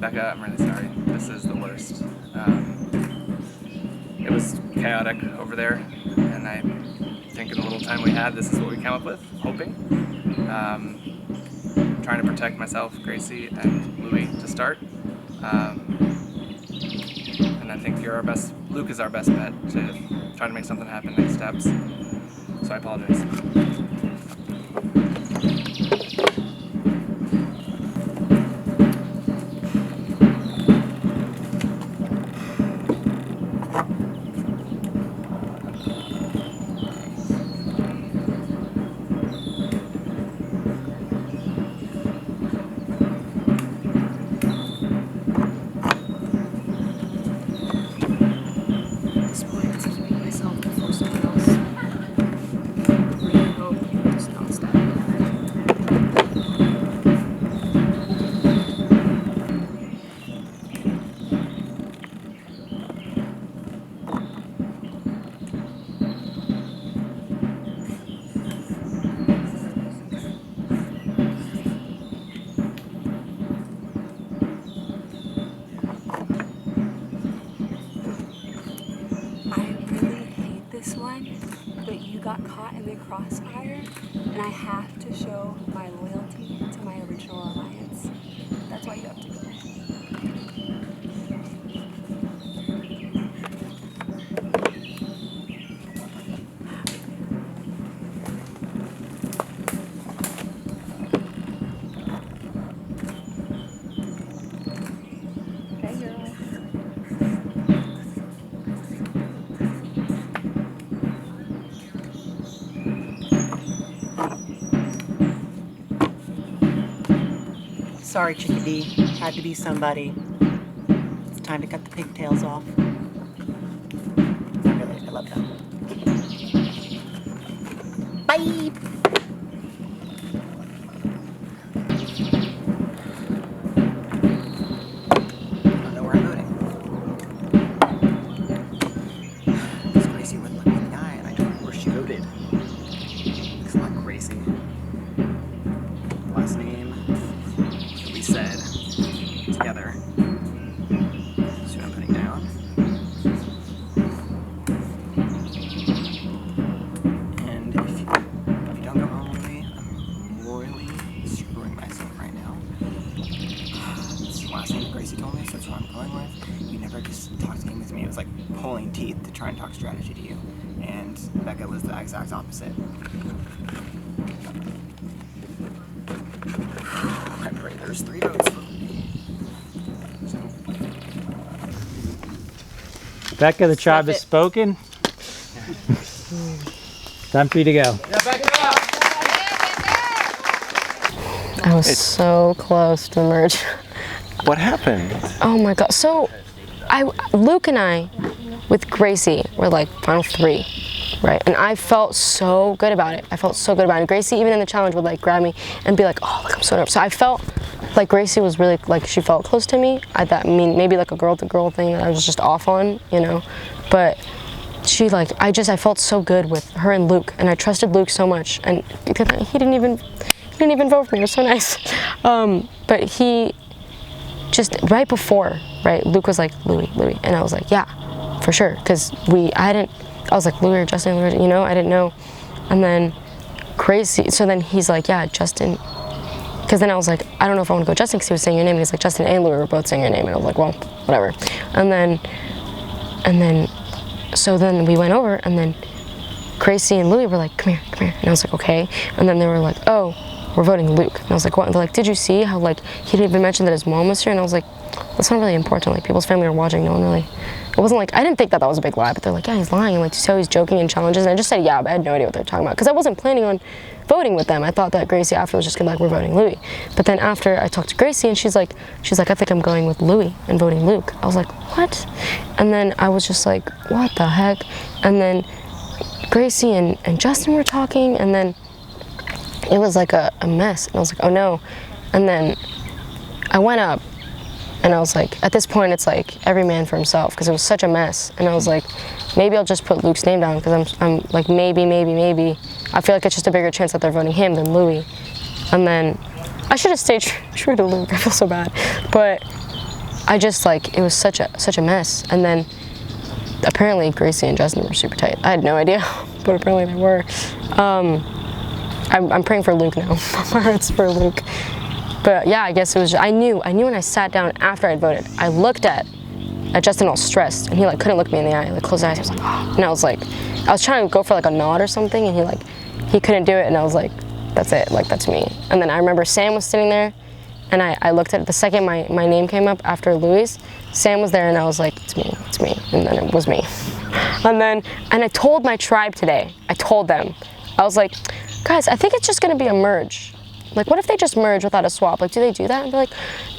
Becca, I'm really sorry. This is the worst. It was chaotic over there, and I think in the little time we had, this is what we came up with, hoping. Trying to protect myself, Gracie, and Louie to start. And I think Luke is our best bet to try to make something happen next steps. So I apologize. But you got caught in the crossfire, and I have to show my loyalty to my original alliance. That's why you have to go. Sorry, Chickadee. Had to be somebody. It's time to cut the pigtails off. Not really. I love them. Bye! I don't know where I'm voting. Because Gracie wouldn't look me in the eye, and I told her where she voted. It's not Gracie. Last name. We said together. See what I'm putting down. And if you don't go home with me, I'm royally screwing myself right now. It's the last thing that Gracie told me, so that's what I'm going with. You never just talked game with me. It was like pulling teeth to try and talk strategy to you. And Becca was the exact opposite. I pray there's 3 votes for me. Becca, the tribe has spoken. Time for you to go. I was so close to merge. What happened? Oh my god. So Luke and I with Gracie were like final 3, right? And I felt so good about it. And Gracie, even in the challenge, would like grab me and be like, oh, look, I'm so nervous. So I felt like Gracie was really, like, she felt close to me. I thought, maybe like a girl-to-girl thing that I was just off on, you know? But she, like, I felt so good with her and Luke, and I trusted Luke so much, and he didn't even vote for me. It was so nice. But he just, right before, right, Luke was like, Louie, and I was like, yeah, for sure, because I was like, Louie or Justin, you know, I didn't know. And then Gracie, so then he's like, yeah, Justin. Because then I was like, I don't know if I want to go Justin because he was saying your name. And he's like, Justin and Louie were both saying your name. And I was like, well, whatever. And then, so then we went over, and then Gracie and Louie were like, come here. And I was like, okay. And then they were like, oh, we're voting Luke. And I was like, what? And they're like, did you see how, like, he didn't even mention that his mom was here? And I was like, that's not really important. Like, people's family are watching. No one really, it wasn't like, I didn't think that was a big lie, but they're like, yeah, he's lying. And like, you see how he's joking in challenges? And I just said, yeah, but I had no idea what they're talking about. Because I wasn't planning on voting with them. I thought that Gracie after was just gonna be like, we're voting Louie. But then after I talked to Gracie, and she's like, I think I'm going with Louie and voting Luke. I was like, what? And then I was just like, what the heck? And then Gracie and Justin were talking, and then it was like a mess. And I was like, oh no. And then I went up, and I was like, at this point, it's like every man for himself, because it was such a mess. And I was like, maybe I'll just put Luke's name down, because I'm like, maybe. I feel like it's just a bigger chance that they're voting him than Louie. And then I should have stayed true to Luke. I feel so bad. But I just like, it was such a mess. And then apparently Gracie and Justin were super tight. I had no idea, but apparently they were. I'm praying for Luke now. My heart's for Luke. But yeah, I guess it was, I knew when I sat down after I voted, I looked at Justin all stressed, and he like couldn't look me in the eye, like closed his eyes, he was like, oh. And I was trying to go for like a nod or something, and he couldn't do it, and I was like, that's it, like that's me. And then I remember Sam was sitting there, and I looked at it the second my name came up after Louis, Sam was there, and I was like, it's me, and then it was me. And I told my tribe today, I told them, I was like, guys, I think it's just gonna be a merge. Like, what if they just merge without a swap? Like, do they do that? And they're like,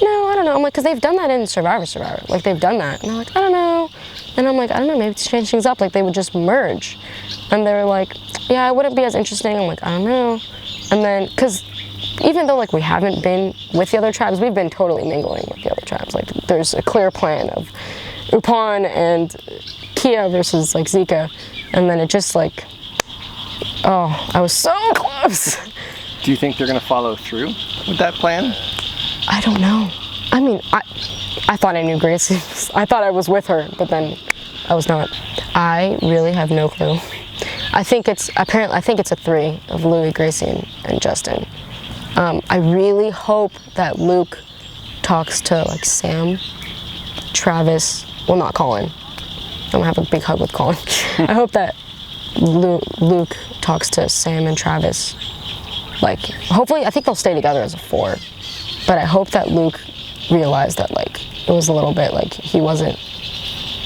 no, I don't know. I'm like, because they've done that in Survivor. Like, they've done that. And they're like, I don't know. And I'm like, I don't know, maybe to change things up. Like, they would just merge. And they were like, yeah, it wouldn't be as interesting. I'm like, I don't know. And then, because even though, like, we haven't been with the other tribes, we've been totally mingling with the other tribes. Like, there's a clear plan of Upan and Kia versus, like, Zika. And then it just, like, oh, I was so close. Do you think they're going to follow through with that plan? I don't know. I mean, I thought I knew Gracie. I thought I was with her, but then I was not. I really have no clue. I think it's a 3 of Louis, Gracie, and Justin. I really hope that Luke talks to like Sam, Travis, well, not Colin. I'm gonna have a big hug with Colin. I hope that Luke talks to Sam and Travis. Like, hopefully, I think they'll stay together as a 4. But I hope that Luke realized that, like, it was a little bit, like, he wasn't,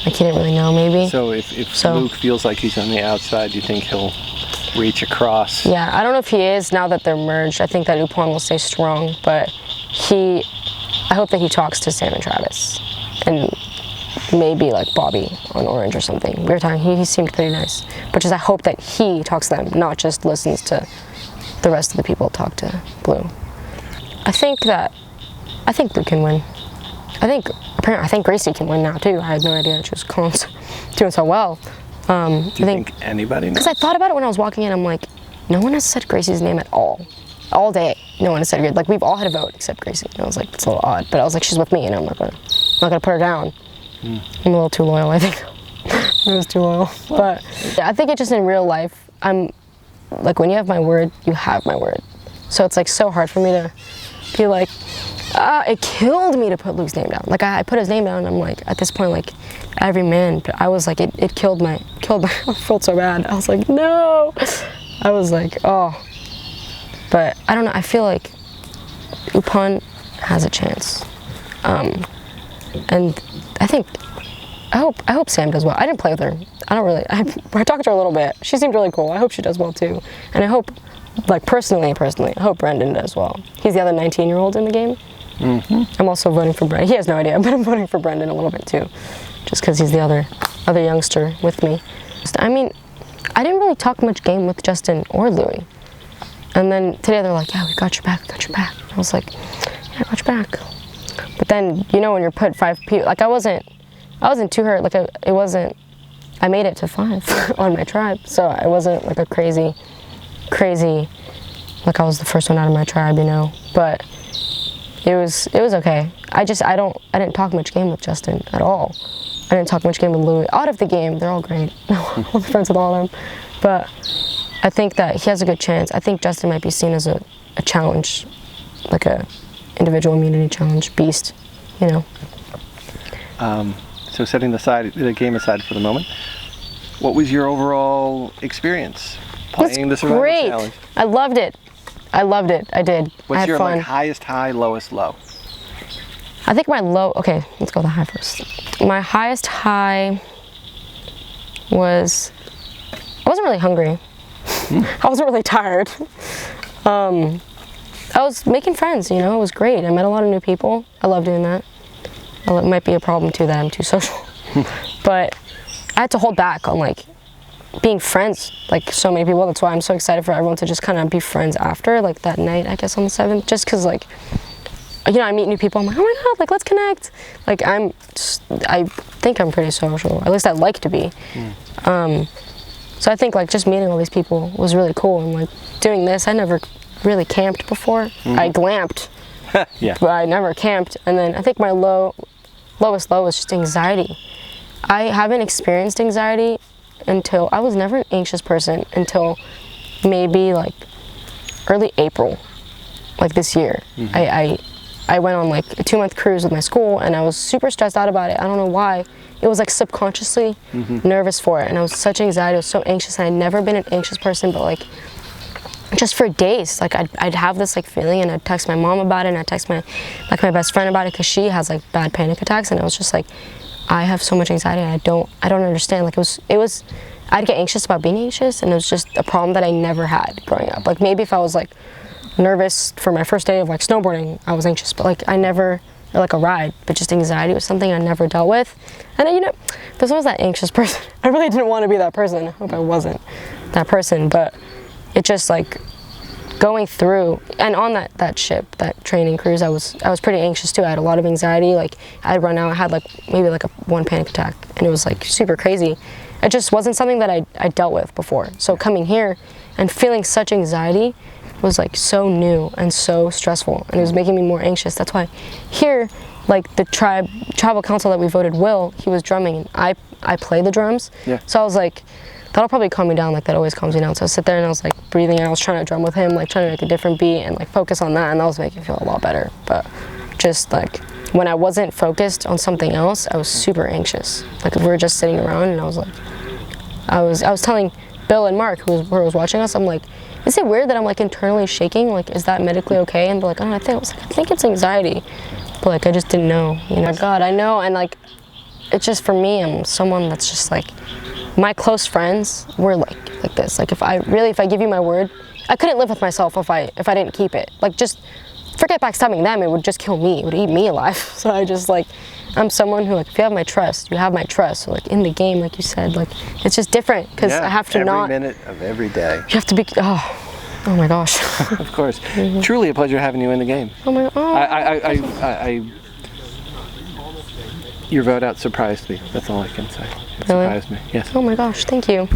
like, he didn't really know, maybe. So if Luke feels like he's on the outside, do you think he'll reach across? Yeah, I don't know if he is now that they're merged. I think that Upan will stay strong, but I hope that he talks to Sam and Travis. And maybe, like, Bobby on Orange or something. We were talking, he seemed pretty nice. But just I hope that he talks to them, not just listens to the rest of the people talk to Blue. I think Luke can win. I think Gracie can win now too. I had no idea she was doing so well. Do you think anybody knows? Because I thought about it when I was walking in. I'm like, no one has said Gracie's name at all. All day, no one has said it. Like, we've all had a vote except Gracie. And I was like, it's a little odd. But I was like, she's with me, and I'm not gonna put her down. I'm a little too loyal, I think. I was too loyal. But yeah, I think it's just in real life, I'm like, when you have my word, you have my word. So it's like so hard for me to be like, it killed me to put Luke's name down. Like, I put his name down, and I'm like, at this point, like, every man, I was like, it killed my, I felt so bad. I was like, no. I was like, oh. But I don't know, I feel like Upan has a chance. And I hope Sam does well. I didn't play with her. I talked to her a little bit. She seemed really cool. I hope she does well too. And I hope, like, personally, I hope Brendan does well. He's the other 19-year-old in the game. Mm-hmm. I'm also voting for Brendan. He has no idea, but I'm voting for Brendan a little bit too. Just because he's the other youngster with me. I mean, I didn't really talk much game with Justin or Louis. And then today they're like, yeah, we got your back. I was like, yeah, I got your back. But then, you know, when you're put 5 people, like, I wasn't too hurt. Like, I made it to 5 on my tribe. So I wasn't like a crazy, like I was the first one out of my tribe, you know. But it was okay. I didn't talk much game with Justin at all. I didn't talk much game with Louis. Out of the game, they're all great. I'm friends with all of them. But I think that he has a good chance. I think Justin might be seen as a challenge, like a individual immunity challenge beast, you know. So setting the game aside for the moment, what was your overall experience playing the Survivor great. Challenge? I loved it. I did. I What's had your fun. like highest high, lowest low? I think my low, okay, let's go with the high first. My highest high was, I wasn't really hungry. I wasn't really tired. I was making friends, you know, it was great. I met a lot of new people. I love doing that. Well, it might be a problem too that I'm too social. But I had to hold back on like being friends, like so many people. That's why I'm so excited for everyone to just kind of be friends after, like that night, I guess on the 7th, just because like, you know, I meet new people, I'm like, oh my God, like let's connect. Like I think I'm pretty social, at least I like to be. So I think like just meeting all these people was really cool, and like doing this, I never really camped before. I glamped, Yeah. but I never camped. And then I think my low lowest low is just anxiety. I haven't experienced anxiety until, I was never an anxious person until maybe like early April, like this year. I went on like a 2-month cruise with my school and I was super stressed out about it. I don't know why. It was like subconsciously nervous for it, and I was such anxiety, I was so anxious, and I'd never been an anxious person, but like just for days, like I'd have this like feeling, and I'd text my mom about it, and I'd text my best friend about it, because she has like bad panic attacks, and I was just like, I have so much anxiety, and I don't understand. Like it was I'd get anxious about being anxious, and it was just a problem that I never had growing up. Like maybe if I was like nervous for my first day of like snowboarding, I was anxious, but like I never, or like a ride, but just anxiety was something I never dealt with. And you know, because I was that anxious person, I really didn't want to be that person. I hope I wasn't that person, but it just like going through, and on that ship, that training cruise, I was pretty anxious too. I had a lot of anxiety. Like I'd run out, I had like maybe like one panic attack, and it was like super crazy. It just wasn't something that I dealt with before. So coming here and feeling such anxiety was like so new and so stressful, and it was making me more anxious. That's why here, like the tribal council that we voted Will, he was drumming, and I play the drums. Yeah. So I was like, that'll probably calm me down. Like that always calms me down. So I sit there and I was like breathing, and I was trying to drum with him, like trying to make a different beat and like focus on that, and that was making me feel a lot better. But just like when I wasn't focused on something else, I was super anxious. Like if we were just sitting around, and I was like, I was telling Bill and Mark, who was watching us, I'm like, is it weird that I'm like internally shaking? Like, is that medically okay? And they're like, oh, I think it's anxiety. But like, I just didn't know, you know. God, I know, and like, it's just for me, I'm someone that's just like, my close friends were like this. Like if I give you my word, I couldn't live with myself if I didn't keep it. Like just forget backstabbing them, it would just kill me, it would eat me alive. So I just like, I'm someone who like, if you have my trust, you have my trust. So like in the game, like you said, like it's just different, because I have to every minute of every day. You have to be, oh my gosh. Of course. Truly a pleasure having you in the game. Oh my, your vote out surprised me. That's all I can say. It Really? surprised me. Yes. Oh my gosh, thank you.